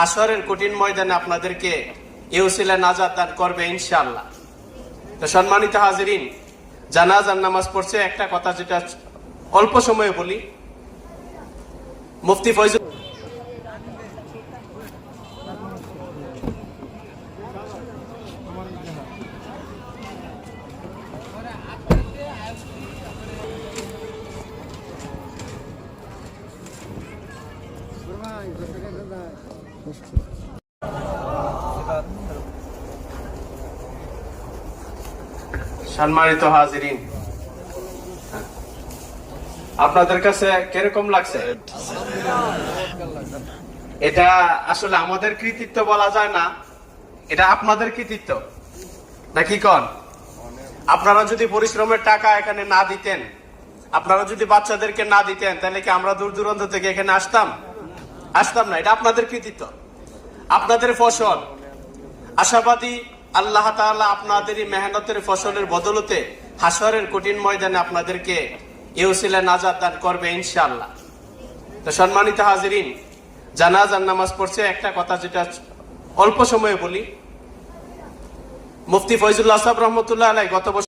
হাসরের কঠিন ময়দানে আপনাদেরকে এই উসিলায় নাজাত দান করবে ইনশাআল্লাহ। তো সম্মানিত হাজিরিন, জানাজার নামাজ পড়ছে, একটা কথা যেটা অল্প সময়ে বলি, মুফতি ফয়জুল সম্মানিত হাজিরিন, আপনাদের কাছে কিরকম লাগছে? এটা আসলে আমাদের কৃতিত্ব বলা যায় না, এটা আপনাদের কৃতিত্ব, নাকি কন? আপনারা যদি পরিশ্রমের টাকা এখানে না দিতেন, আপনারা যদি বাচ্চাদেরকে না দিতেন, তাহলে কি আমরা দূর দূরান্ত থেকে এখানে আসতাম না? এটা আপনাদের কৃতিত্ব, আপনাদের ফসল। আশাবাদী আল্লাহ তাআলা আপনাদের এই মেহনতের ফসলের বদলতে হাসরের কঠিন ময়দানে আপনাদেরকে এই উসিলায় নাজাত দান করবে ইনশাআল্লাহ। তো সম্মানিত হাজিরিন, জানাজার নামাজ পড়ছে, একটা কথা যেটা অল্প সময়ে বলি, মুফতি ফয়জুল্লাহ সাহেব রহমতুল্লাহ আলাইহি গত বছর